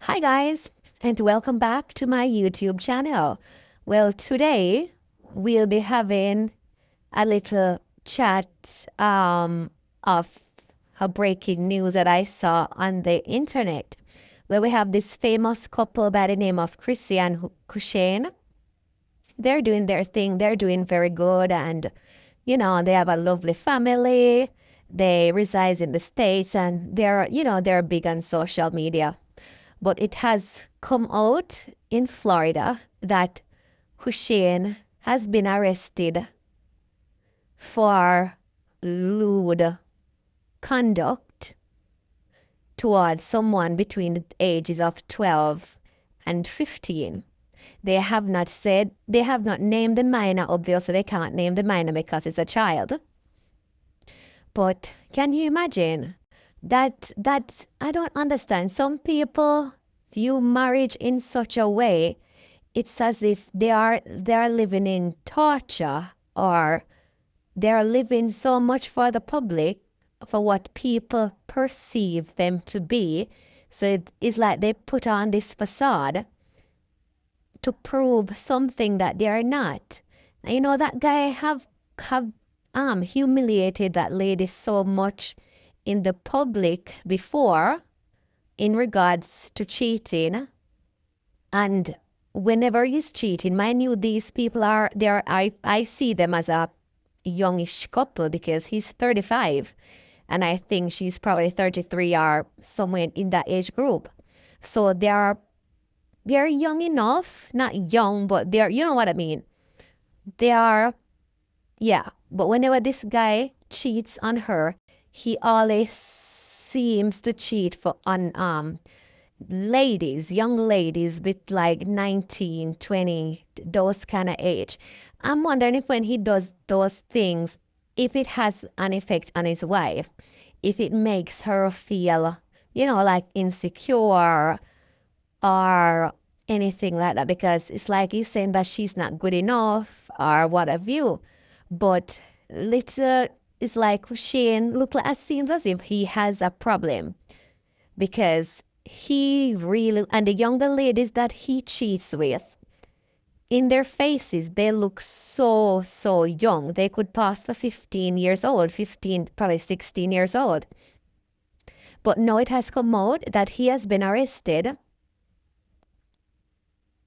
Hi guys, and welcome back to my YouTube channel. Well, today we'll be having a little chat of a breaking news that I saw on the internet. Where we have this famous couple by the name of CHRISSY and Kushane. They're doing their thing. They're doing very good, and they have a lovely family. They reside in the States, and they're big on social media. But it has come out in Florida that Hussein has been arrested for lewd conduct towards someone between the ages of 12 and 15. They have not named the minor. Obviously, they can't name the minor because it's a child. But can you imagine that I don't understand. Some people view marriage in such a way, it's as if they are living in torture, or they are living so much for the public, for what people perceive them to be. So it's like they put on this facade to prove something that they are not. That guy have humiliated that lady so much in the public before in regards to cheating. And whenever he's cheating, mind you, these people I see them as a youngish couple because he's 35 and I think she's probably 33 or somewhere in that age group. So they're young enough, not young, but they're, you know what I mean. They are, yeah. But whenever this guy cheats on her, he always seems to cheat on ladies, young ladies with like 19, 20, those kind of age. I'm wondering if when he does those things, if it has an effect on his wife, if it makes her feel, like insecure or anything like that, because it's like he's saying that she's not good enough or what have you. But little, it's like Shane look like, it seems as if he has a problem, because he really, and the younger ladies that he cheats with, in their faces, they look so, so young. They could pass for 15 years old, 15, probably 16 years old. But now it has come out that he has been arrested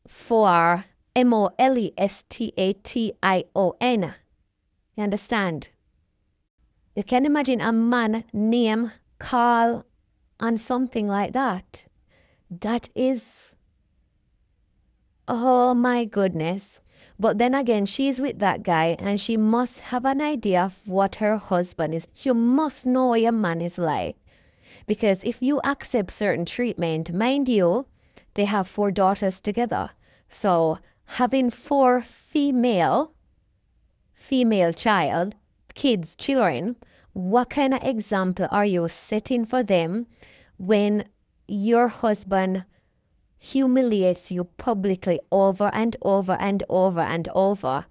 for molestation. You understand? You can imagine a man name, call on something like that. That is, oh my goodness. But then again, she's with that guy and she must have an idea of what her husband is. You must know what your man is like. Because if you accept certain treatment, mind you, they have 4 daughters together. So having 4 female children, what kind of example are you setting for them when your husband humiliates you publicly over and over and over and over,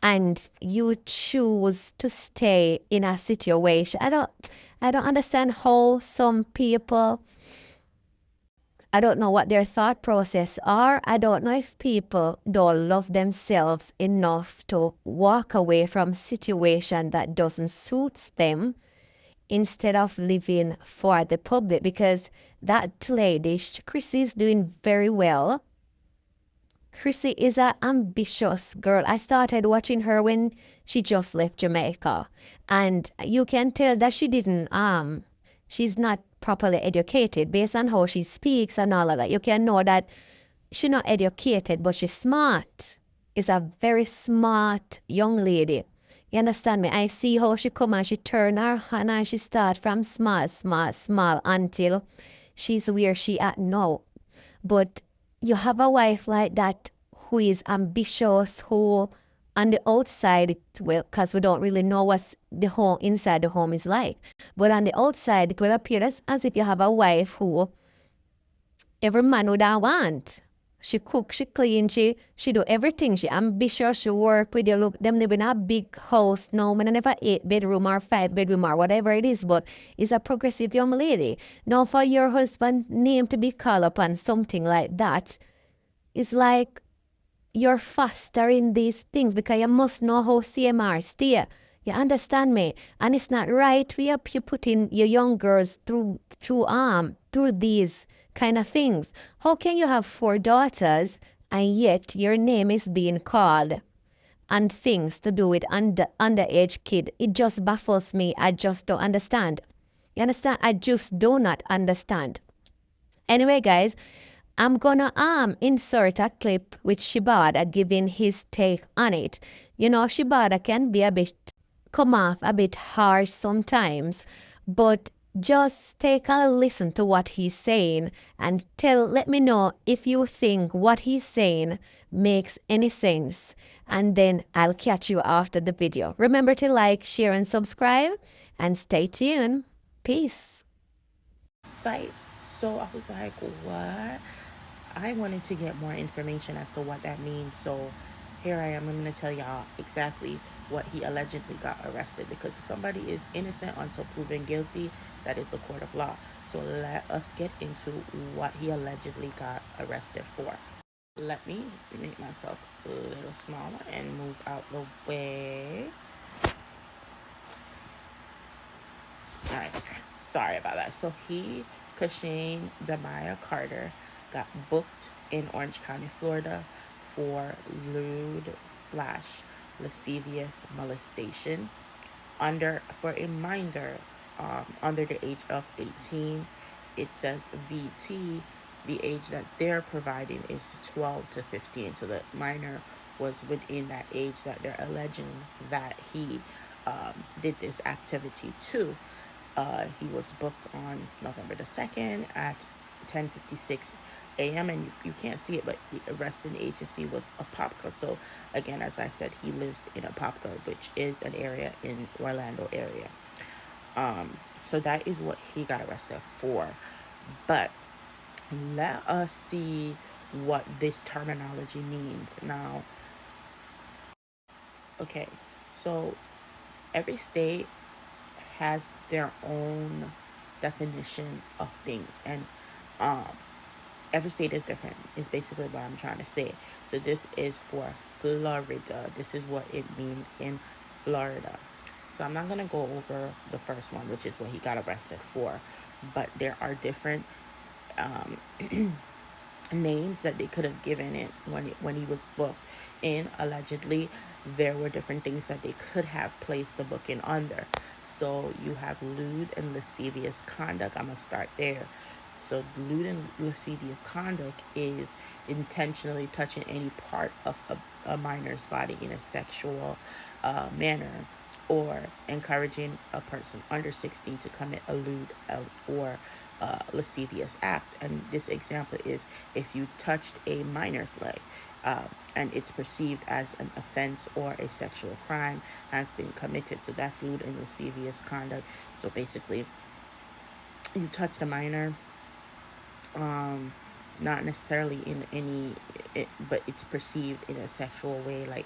and you choose to stay in a situation? I don't understand how some people, I don't know what their thought process are. I don't know if people don't love themselves enough to walk away from situation that doesn't suit them instead of living for the public, because that lady, Chrissy, is doing very well. Chrissy is an ambitious girl. I started watching her when she just left Jamaica, and you can tell that she's not properly educated based on how she speaks and all of that. You can know that she's not educated, but she's smart. Is a very smart young lady. You understand me? I see how she come and she turn her hand and she start from small until she's where she at now. But you have a wife like that who is ambitious, who on the outside, well, because we don't really know what's the home inside the home is like. But on the outside, it will appear as if you have a wife who every man would want. She cook, she clean, she do everything. She ambitious, she work with you. Look, them live in a big house now. Man, I never 8 bedroom or 5 bedroom or whatever it is, but it's a progressive young lady. Now for your husband's name to be called upon something like that, it's like you're fostering these things because you must know how CMR stay. You understand me? And it's not right for you putting your young girls through these kind of things. How can you have 4 daughters and yet your name is being called and things to do with underage kid? It just baffles me. I just don't understand. You understand? I just do not understand. Anyway, guys, I'm gonna insert a clip with Shibata giving his take on it. You know, Shibata can be a bit come off a bit harsh sometimes, but just take a listen to what he's saying and let me know if you think what he's saying makes any sense. And then I'll catch you after the video. Remember to like, share, and subscribe, and stay tuned. Peace. Site. So I was like, what? I wanted to get more information as to what that means. So here I am. I'm going to tell y'all exactly what he allegedly got arrested, because if somebody is innocent until proven guilty, that is the court of law. So let us get into what he allegedly got arrested for. Let me make myself a little smaller and move out the way. All right, sorry about that. So Cushane Demaya Carter, got booked in Orange County, Florida for lewd slash lascivious molestation for a minor under the age of 18. It says VT, the age that they're providing is 12 to 15. So the minor was within that age that they're alleging that he did this activity to. He was booked on November the 2nd at 10:56 a.m. and you can't see it, but the arresting agency was Apopka. So again, as I said, he lives in Apopka, which is an area in Orlando area. So that is what he got arrested for. But let us see what this terminology means now. Okay, so every state has their own definition of things, and every state is different, is basically what I'm trying to say. So this is for Florida. This is what it means in Florida. So I'm not going to go over the first one, which is what he got arrested for, but there are different names that they could have given it when he was booked in. Allegedly, there were different things that they could have placed the booking under. So you have lewd and lascivious conduct. I'm gonna start there. So lewd and lascivious conduct is intentionally touching any part of a minor's body in a sexual manner, or encouraging a person under 16 to commit a lewd or lascivious act. And this example is if you touched a minor's leg and it's perceived as an offense or a sexual crime has been committed. So that's lewd and lascivious conduct. So basically, you touched a minor, not necessarily in but it's perceived in a sexual way, like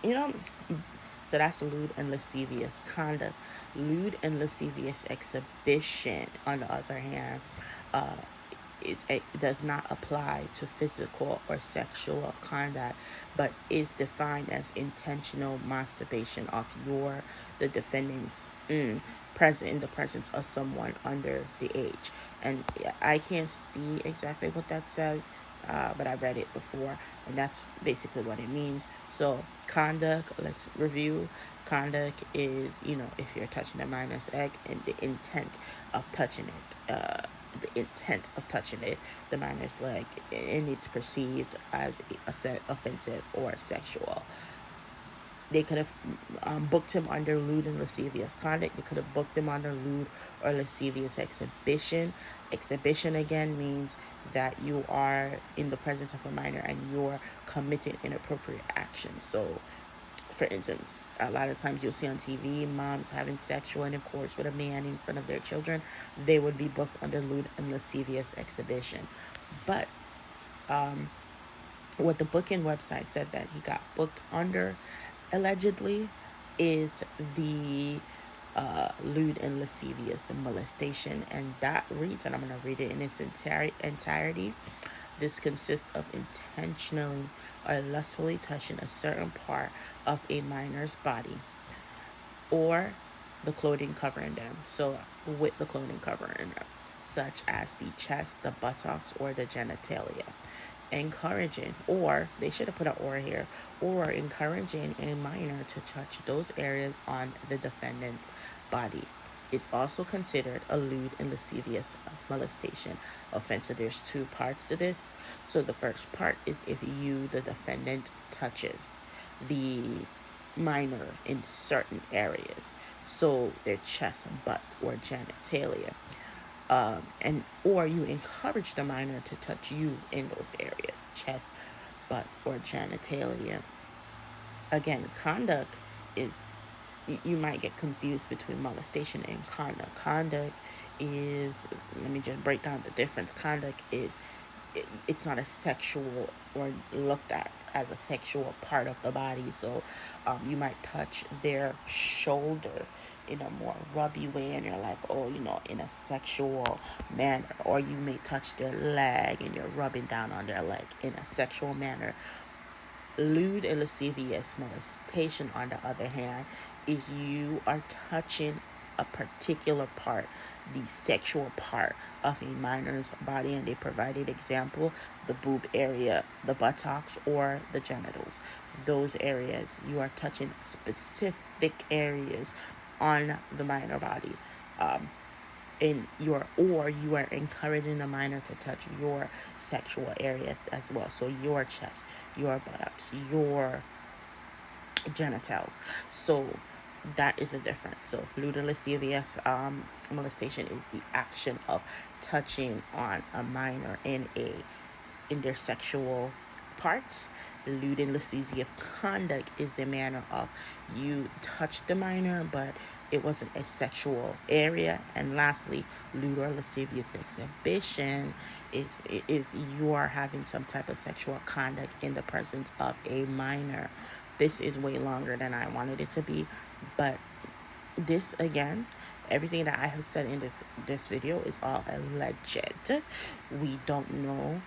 you know. So that's lewd and lascivious conduct. Lewd and lascivious exhibition, on the other hand, does not apply to physical or sexual conduct, but is defined as intentional masturbation of the defendant's present in the presence of someone under the age. And I can't see exactly what that says, but I read it before, and that's basically what it means. So conduct, let's review. Conduct is, if you're touching a minor's egg and the intent of touching it, the minor's leg, and it's perceived as offensive or sexual. They could have booked him under lewd and lascivious conduct. They could have booked him under lewd or lascivious exhibition. Exhibition, again, means that you are in the presence of a minor and you're committing inappropriate action. So For instance, a lot of times you'll see on TV moms having sexual intercourse with a man in front of their children. They would be booked under lewd and lascivious exhibition. But what the booking website said that he got booked under, allegedly, is the lewd and lascivious molestation. And that reads, and I'm going to read it in its entirety. This consists of intentionally or lustfully touching a certain part of a minor's body or the clothing covering them. So, with the clothing covering them, such as the chest, the buttocks, or the genitalia. Encouraging, or they should have put an or here, or encouraging a minor to touch those areas on the defendant's body is also considered a lewd and lascivious molestation offense. So there's two parts to this. So the first part is if you, the defendant, touches the minor in certain areas, so their chest, butt, or genitalia, and or you encourage the minor to touch you in those areas, chest, butt, or genitalia. Again, conduct is, you might get confused between molestation and conduct. Conduct is, let me just break down the difference. Conduct is, it's not a sexual or looked at as a sexual part of the body. So you might touch their shoulder in a more rubby way and you're like, oh, in a sexual manner. Or you may touch their leg and you're rubbing down on their leg in a sexual manner. Lewd and lascivious molestation, on the other hand, is you are touching a particular part, the sexual part of a minor's body, and they provided example, the boob area, the buttocks, or the genitals. Those areas, you are touching specific areas on the minor body. You are encouraging the minor to touch your sexual areas as well. So your chest, your buttocks, your genitals. So that is a difference. So lewd and lascivious molestation is the action of touching on a minor in their sexual parts. Lewd and lascivious conduct is the manner of you touch the minor, but it wasn't a sexual area. And lastly, lewd or lascivious exhibition is you are having some type of sexual conduct in the presence of a minor. This is way longer than I wanted it to be, but this, again, everything that I have said in this video is all alleged. We don't know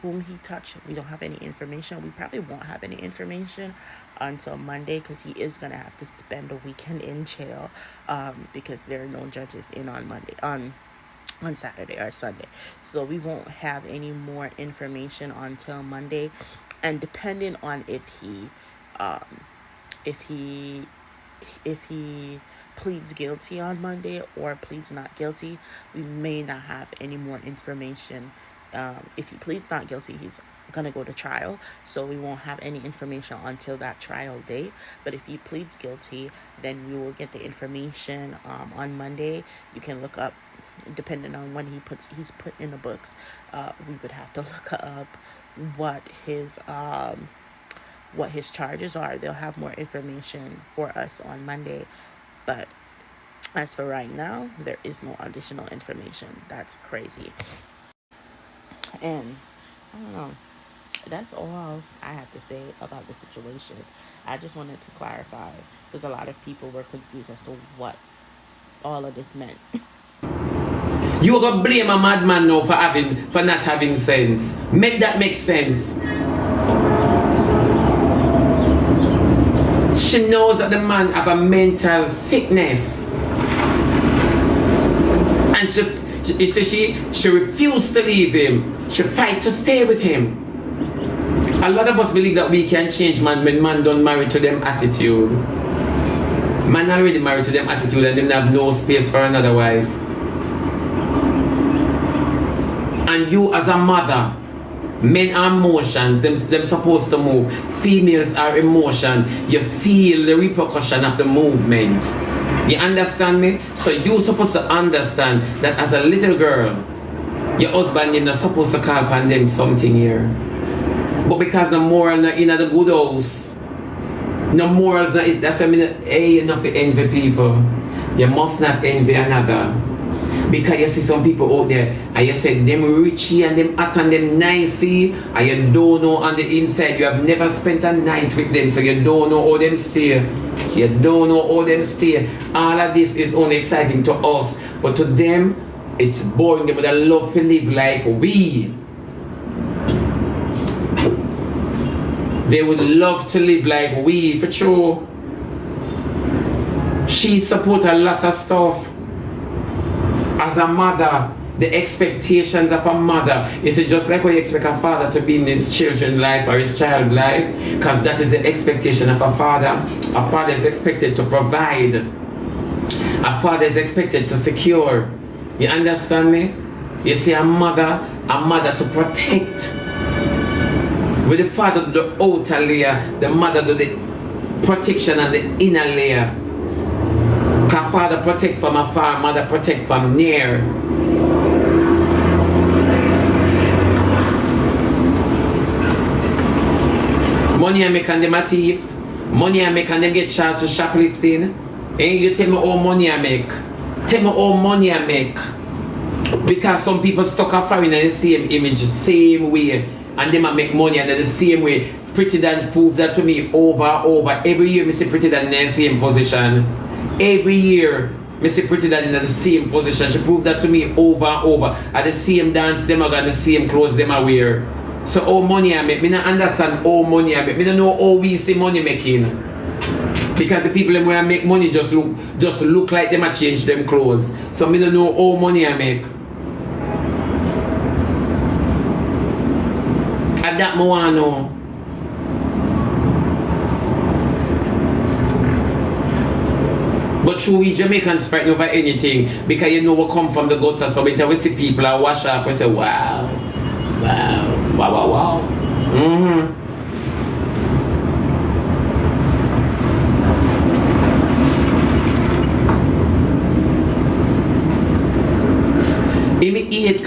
whom he touched. We don't have any information. We probably won't have any information until Monday, because he is going to have to spend a weekend in jail, because there are no judges in on Monday, on Saturday or Sunday. So we won't have any more information until Monday. And depending on if he pleads guilty on Monday or pleads not guilty, we may not have any more information. If he pleads not guilty, he's gonna go to trial, so we won't have any information until that trial date. But if he pleads guilty, then we will get the information on Monday. You can look up, depending on when he's put in the books, we would have to look up what his charges are. They'll have more information for us on Monday. But as for right now, there is no additional information. That's crazy. And I don't know. That's all I have to say about the situation. I just wanted to clarify, because a lot of people were confused as to what all of this meant. You gonna blame a madman now for not having sense. Make that make sense. She knows that the man have a mental sickness, and she refused to leave him. She fight to stay with him. A lot of us believe that we can change man when man don't marry to them attitude. Man already married to them attitude and them have no space for another wife. And you as a mother, men are emotions, them supposed to move. Females are emotion. You feel the repercussion of the movement. You understand me? So you're supposed to understand that as a little girl, your husband is not supposed to call upon them something here. But because the moral not in the good house, No morals, that's why I mean, hey, you not to envy people. You must not envy another. Because you see some people out there and you say them richy and them hot and them nicey and you don't know on the inside, you have never spent a night with them, so you don't know how them stay. You don't know how them stay. All of this is only exciting to us, but to them it's boring. They would love to live like we. They would love to live like we, for sure. She support a lot of stuff. As a mother, the expectations of a mother is it just like how you expect a father to be in his children's life or his child's life, because that is the expectation of a father. A father is expected to provide. A father is expected to secure. You understand me? You see, a mother to protect. With the father do the outer layer, the mother do the protection and the inner layer. Because father protect from afar, mother protect from near. Money I make and them a thief. Money I make and them get charged for shoplifting. And you tell me how money I make. Tell me how money I make. Because some people stuck a foreign in the same image, same way. And them a make money and the same way. Pretty Dan proved that to me over and over. Every year I see Pretty Dan in the same position. Every year I see Pretty Dan in the same position. She proved that to me over and over. At the same dance, them are got the same clothes them I wear. So how money I make, me not understand how money I make. Me don't know how we see money making. Because the people them where I make money just look like them I change them clothes. So me don't know how money I make. And that I wanna know. But true, we Jamaicans fighting over anything because you know we come from the gutter, so when we see people and wash off, we say, wow, wow, wow, wow, wow. Him ate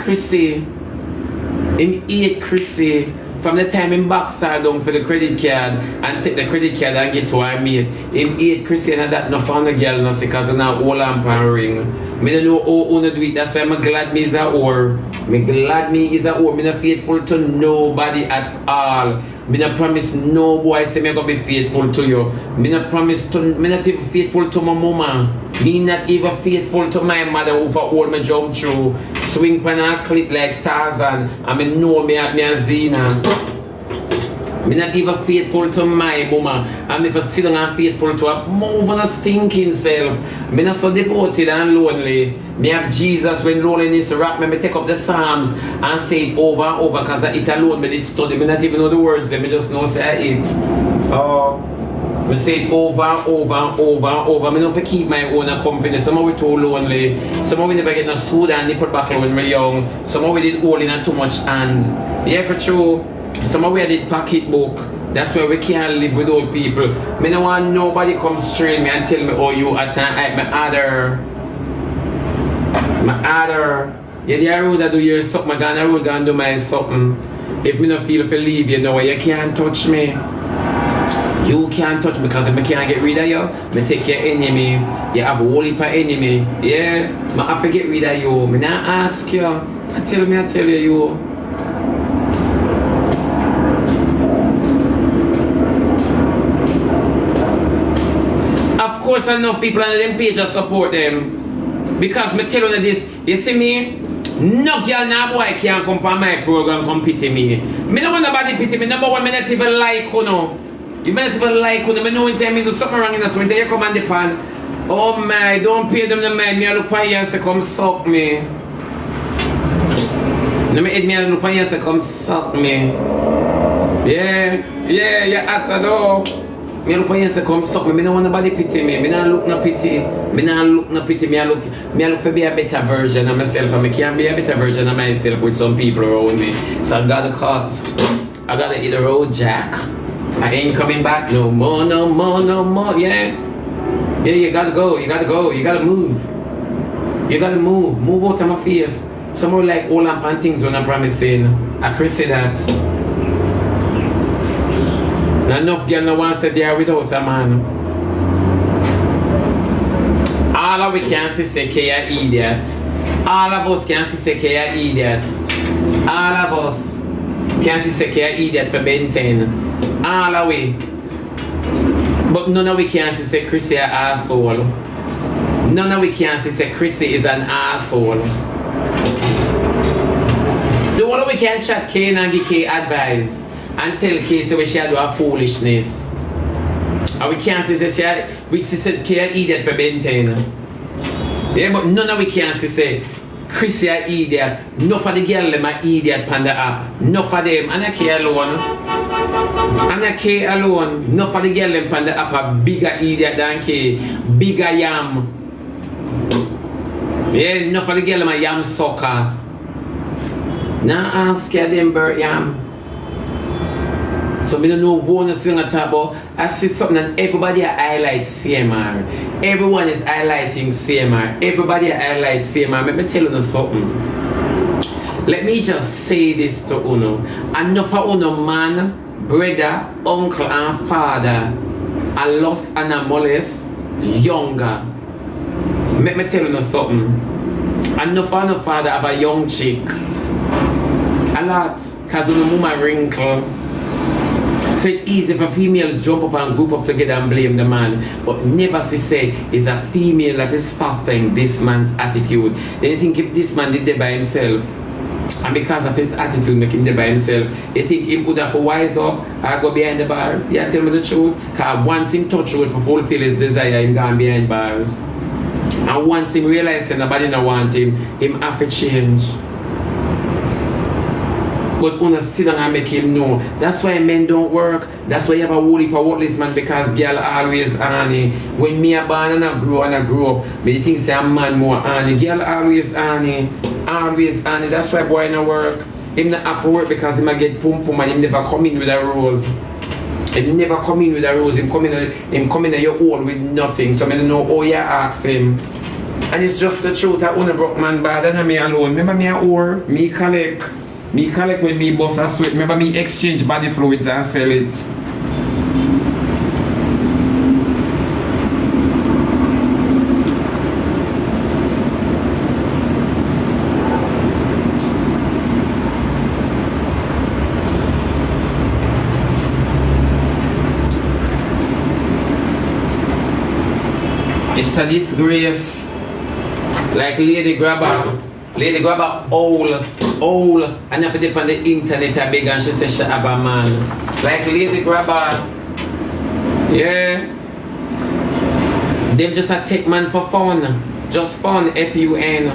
CHRISSY from the time him backside down for the credit card and take the credit card and get to our mate. Him ate CHRISSY and that no found the girl no because now all I'm ring. Me don't know how to do it. That's why I'm glad me is a whore. Me glad me is a whore. Me not faithful to nobody at all. Me not promise no boy say me gonna be faithful to you. Me not promise to, me not even faithful to my mama. Me not even faithful to my mother who for all me jump through. Swing pan and clip like Tarzan. And me know me at me a Zena. Me not even faithful to my mama. And me for sit down and faithful to a move on a stinking self. Me not so devoted and lonely. Me have Jesus when loneliness rap me. Me take up the Psalms and say it over and over because it alone me did study. Me not even know the words them. Me just know say I it. Me say it over and over and over and over. Me not for keep my own company. Some of we too lonely. Some of we never get no soda and nipple buckle when we young. Some of we did holding and too much hand. Yeah, for true. Some of we did pocketbook. That's why we can't live with old people. Me don't want nobody come strain me and tell me, oh, you at time my other. Yeah, the road I do your something. I gonna road and do my something. If me not feel to leave, you know, you can't touch me. You can't touch me because if I can't get rid of you, I take your enemy. You have a whole heap of enemy. Yeah, I have to get rid of you. I not ask you. I tell you. Of course, enough people on them pages support them. Because me tell you this, you see me? No girl, no boy can't come on my program come pity me. Me don't want nobody pity me. Number one, me not even like you know. You might even like when I know when time me do something wrong in us when they come on the pan. Oh my, don't pay them the mind. Me I look on you and say come suck me. No me head me and look on you and say come suck me. Yeah, you actor though. Me look on you and say come suck me. Me don't want nobody pity me. Me not look no pity. Me look for be a better version of myself, and me can't be a better version of myself with some people around me. So I gotta cut. I gotta hit the road, Jack. I ain't coming back no more, yeah. Yeah, you gotta go, you gotta move. You gotta move out of my face. Someone like all I'm things when I'm promising. I CHRISSY that. Not enough girl no want to say they are without a man. All of we can say you're an idiot. All of us can say you're an idiot. All of us can say you're an idiot for Ben 10. All of we. But none of we can say CHRISSY an asshole. None of we can say CHRISSY is an asshole. The one we can chat K and give K advice and tell K say we should do a foolishness. And we can't say we say K an idiot for Ben 10. Yeah, but none of we can say CHRISSY an idiot. Enough of the girl them an idiot on the app. Enough of them. And I K alone. And I K alone. Enough of the girl them on the app a bigger idiot than K. Bigger yam. Yeah, enough of the girl them a yam sucker. Now ask them bird yam. So I don't know what thing I talk about. I see something and everybody highlights CMR. Everyone is highlighting CMR. Everybody highlights CMR. Let me tell you something. Let me just say this to Uno. Enough of Uno man, brother, uncle and father are lost and are molest younger. Let me tell you something. Enough of no father have a young chick. A lot. Because Uno mama wrinkle. So it's easy for females jump up and group up together and blame the man. But never say it's a female that is fostering this man's attitude. They think if this man did it by himself, and because of his attitude making it by himself, they think he would have to wise up or go behind the bars. Yeah, tell me the truth. Because once him touch road for fulfill his desire, him gone behind bars. And once him realize that nobody don't want him have to change. But una sit down and make him know. That's why men don't work. That's why you have a whole heap of worthless man because girl always honey. When me a born and I grow up, me think say a man more honey. Girl always honey. Always honey. That's why boy no work. Him not have to work because he might get pum pum and him never come in with a rose. Him never come in with a rose. Him come in at your own with nothing. So I don't know how you ask him. And it's just the truth that una broke man bad and me alone. Remember me a whore, me collect. Me collect when me bust a sweat. Remember me exchange body fluids and sell it. It's a disgrace. Like Lady Grabber old, and if they on the internet a big and she says she have a man. Like Lady Grabber. Yeah. Them just a take man for fun. Just fun, F-U-N.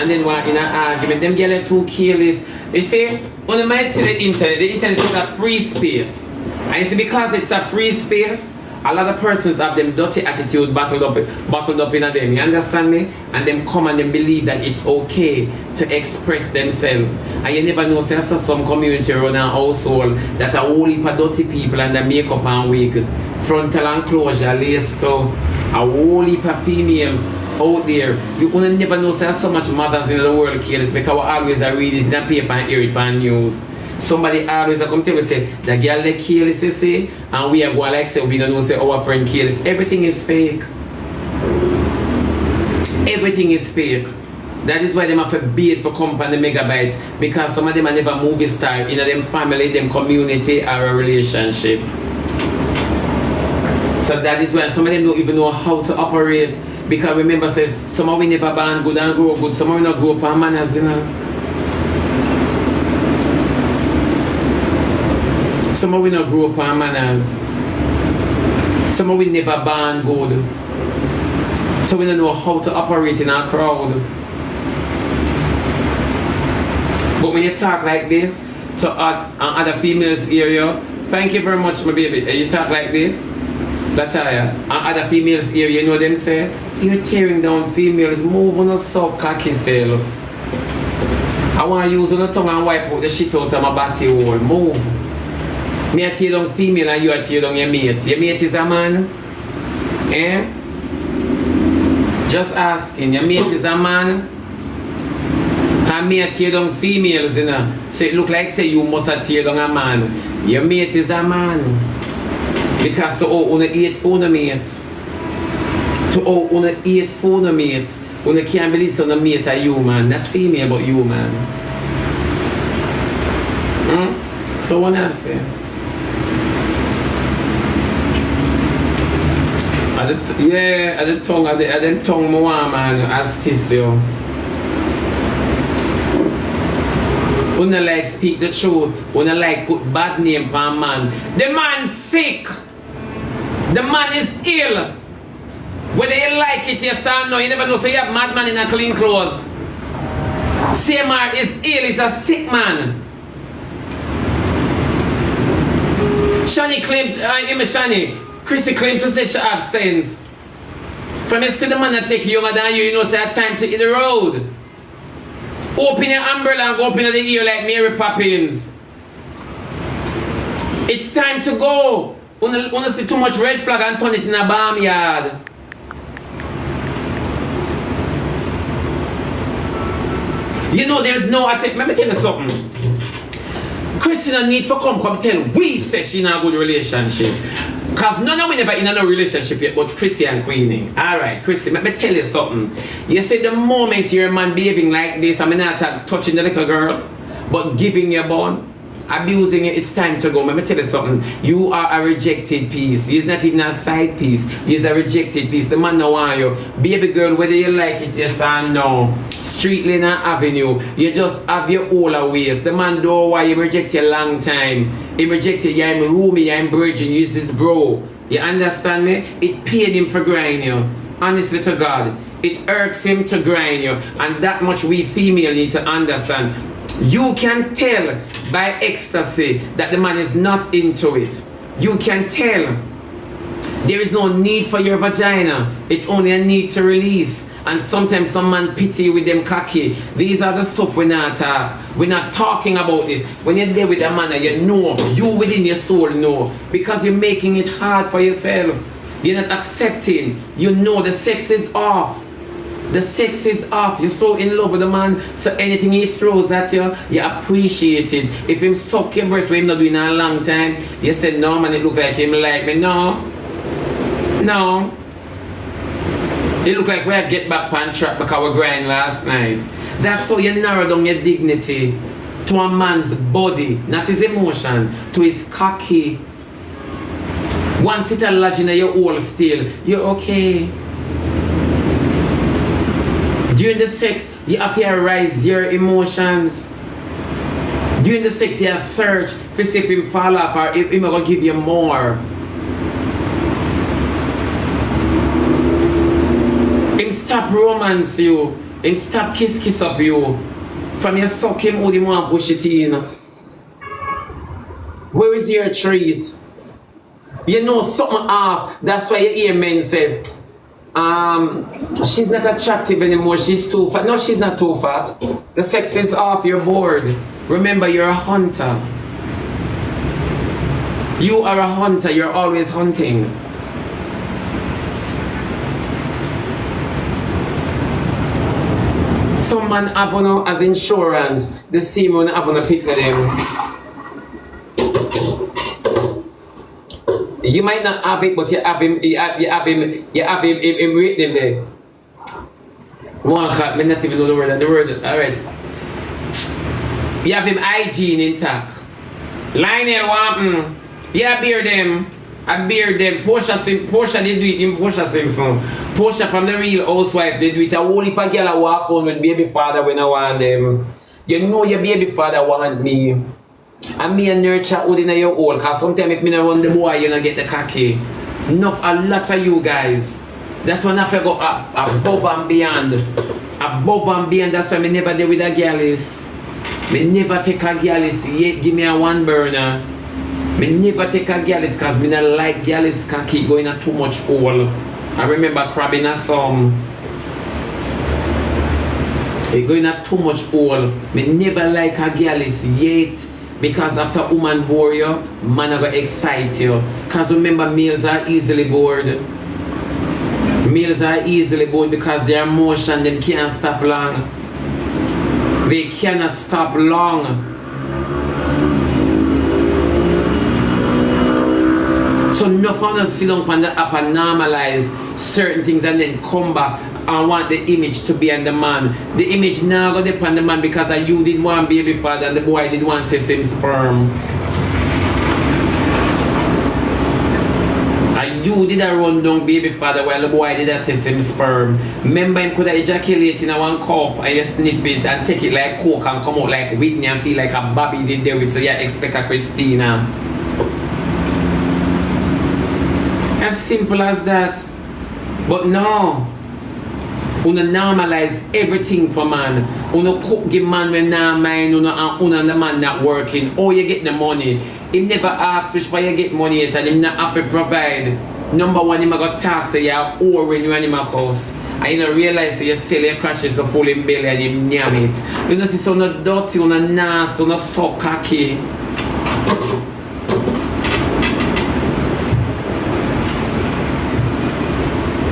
And then what in an argument, them girls are too careless. You see, when you might see the internet is a free space. And you see, because it's a free space, a lot of persons have them dirty attitude bottled up in them, you understand me? And them come and them believe that it's okay to express themselves. And you never know, say some community around a household that a whole heap of dirty people and the makeup and wig, frontal enclosure, lace to a whole heap of females out there. You will never know, say so much mothers in the world careless because we always read it in the paper and hear it on news. Somebody always come tell me say the girl they careless say and we are going like say we don't know say our friend careless. Everything is fake. Everything is fake. That is why they have to bid for company megabytes because some of them are never movie star in them family, them community or a relationship. So that is why some of them don't even know how to operate because remember say some of we never born good and grow good, some of we not grow up on manners, you know. Some of we not grow up on manners. Some of we never born good. So we don't know how to operate in our crowd. But when you talk like this to other females area, thank you very much my baby. You talk like this, Lataya, and other females area, you know them say, you're tearing down females, move on a suck cocky self. I want to use on the tongue and wipe out the shit out of my body hole. Move. Me a tear down female and you a tear down your mate. Your mate is a man? Eh? Just asking, your mate is a man? Can me tear down females, you know. So it look like say you must have tear down a man. Your mate is a man. Because to all on 8 phone mate. To all on 8 phone mate. When you can't believe so mate are human. Not female but human. So what I say? At the tongue more man as this yo. Wanna like speak the truth, wanna like put bad name for a man. The man's sick. The man is ill. Whether you like it, yes or no, you never know. So you have madman in a clean clothes. CMR is ill, he's a sick man. Shani claimed, Shani, CHRISSY claimed to say she have sense. From you see the man that take younger than you, you know, say have time to hit the road. Open your umbrella and go up in the ear like Mary Poppins. It's time to go. Wanna see too much red flag and turn it in a barnyard. You know there's no attempt. Let me tell you something. CHRISSY no need for come tell we say she in a good relationship. Cause none of we never in a relationship yet, but CHRISSY and Queenie. Alright, CHRISSY, let me tell you something. You say the moment you're a man behaving like this, I'm not touching the little girl, but giving your bone, abusing it, it's time to go. Let me tell you something. You are a rejected piece. He's not even a side piece. He's a rejected piece. The man don't want you. Baby girl, whether you like it, yes or no. Street Lane Avenue. You just have your all ways. The man don't want you reject you a long time. He rejected you, I'm roomy, I'm virgin, use this bro. You understand me? It paid him for grinding you. Honestly to God. It irks him to grind you. And that much we female need to understand. You can tell by ecstasy that the man is not into it. You can tell. There is no need for your vagina. It's only a need to release. And sometimes some man pity with them cocky. These are the stuff we're not talking. We're not talking about this. When you're there with a man, you know, you within your soul know. Because you're making it hard for yourself. You're not accepting. You know the sex is off. The sex is off. You're so in love with the man. So anything he throws at you, you appreciate it. If him suck your breast, what him not doing in a long time, you say, no man, it look like him like me. No. No. It look like we had get back on track because we grind last night. That's how you narrow down your dignity to a man's body, not his emotion, to his cocky. Once it lodge in your hole still, you're okay. During the sex, you have to arise your emotions. During the sex, you have to search for see if him fall off or if him gonna give you more. Him stop romance you. Him stop kiss up you. From you suck him out, him want push it in. Where is your treat? You know something off. That's why you hear men say, she's not attractive anymore, she's too fat. No, she's not too fat. The sex is off, you're bored. Remember, you're a hunter. You are a hunter, you're always hunting. Some man have one as insurance, the same one have one pick with them. You might not have it, but you have him waiting there. One cut, me not even know the word, alright. You have him hygiene intact. Lionel want yeah, beard them. I beard them. Portia did do it in Portia Simpson. Portia from the Real Housewife, they do it. A whole heap of girl walk on with baby father when I want them. You know your baby father want me. And me and nurture out in your hole. Cause sometimes if me not run the boy, you don't get the cocky. Enough, a lot of you guys. That's when I have to go above and beyond. Above and beyond, that's why me never deal with a girlis. Me never take a girlis yet give me a one burner. Me never take a girlis cause me not like girlis cocky going at too much hole. I remember crabbing a some. It going at too much hole. Me never like a girlis yet. Because after woman bore you, man are excite you. Cause remember, males are easily bored. Males are easily bored because their emotion them can't stop long. They cannot stop long. So nothing to sit down on the app and normalize certain things and then come back and want the image to be on the man. The image now go depend on the man because you did want baby father and the boy did want to test him sperm. And you did a run down baby father while the boy did a test him sperm. Remember him could ejaculate in a one cup and you sniff it and take it like Coke and come out like Whitney and feel like a Bobby did there with, so you expect a Christina. As simple as that. But no. Una normalize everything for man. Una cook give man when nah mind, una and the man not working. Oh, you get the money. He never asks which way you get money yet and him not have to provide. Number one, him got tax say you owe when you in him house. And you don't realize that you sell your crashes so full in belly and you yam it. You know see so no dirty, una nasty, una so cocky.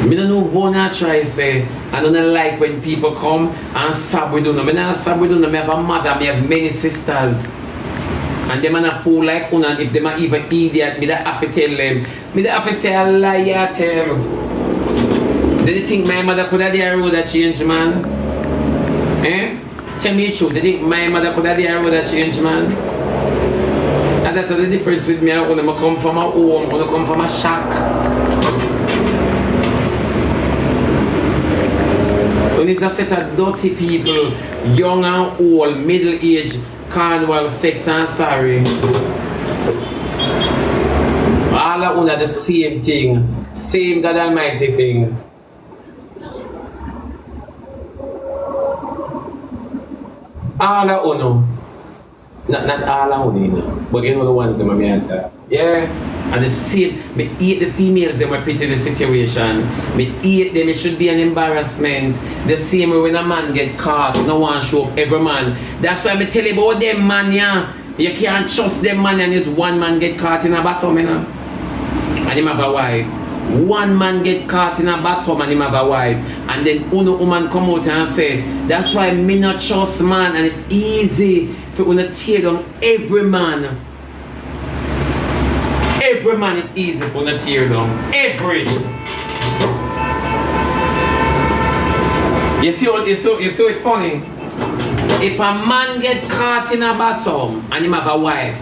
I don't know what I try to say. I don't like when people come and stab with them. When I stab with them, I have a mother, I have many sisters. And them are not fool like una, if them are even idiot, me that have to tell them. Me that have to say a lie tell. Do you think my mother could have the road that change, man? Eh? Tell me the truth. Do you think my mother could have the road that change, man? And that's the difference with me. When I come from a home, when I come from a shack. When it's a set of dirty people, young and old, middle-aged, carnival, sex and sorry. All of them are the same thing. Same God Almighty thing. All of them. Not all of them, but you know the ones that I'm here. Yeah. And the same, me hate the females that were put in the situation. Me hate them, it should be an embarrassment. The same way when a man get caught, no one show up every man. That's why I tell you about them man, yeah. You can't trust them man and this one man get caught in a bottom, you know. And him have a wife. One man get caught in a bottom and him have a wife. And then uno woman come out and say, that's why me not trust man and it's easy for uno tear down every man. Every man it's easy for the tear down. Every. You see it funny? If a man get caught in a bottom and him have a wife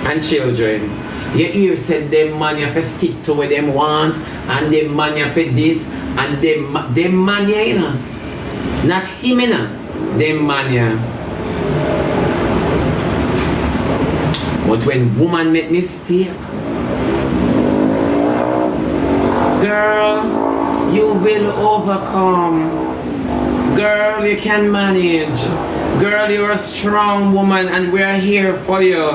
and children, you hear said them man you have to stick to what them want and them man you have to this and them man you know. Not him you know. Them man you. But when woman make mistake, girl, you will overcome. Girl, you can manage. Girl, you're a strong woman and we're here for you.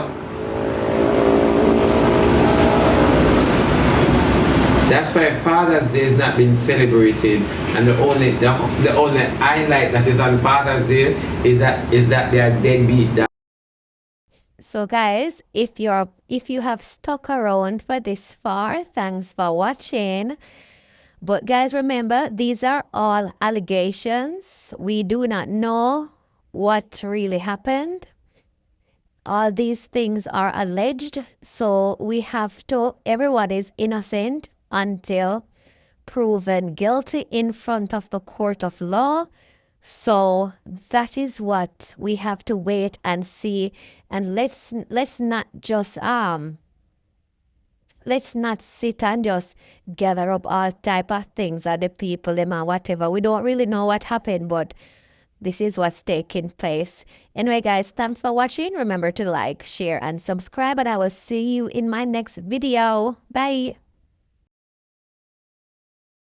That's why Father's Day has not been celebrated, and the only highlight that is on Father's Day is that they are deadbeat. So guys, if you have stuck around for this far, thanks for watching. But guys, remember, these are all allegations. We do not know what really happened. All these things are alleged, so we have to, everyone is innocent until proven guilty in front of the court of law. So that is what we have to wait and see, and let's not just let's not sit and just gather up all type of things at the people them and whatever. We don't really know what happened, but this is what's taking place. Anyway guys, thanks for watching. Remember to like, share and subscribe, and I will see you in my next video. Bye.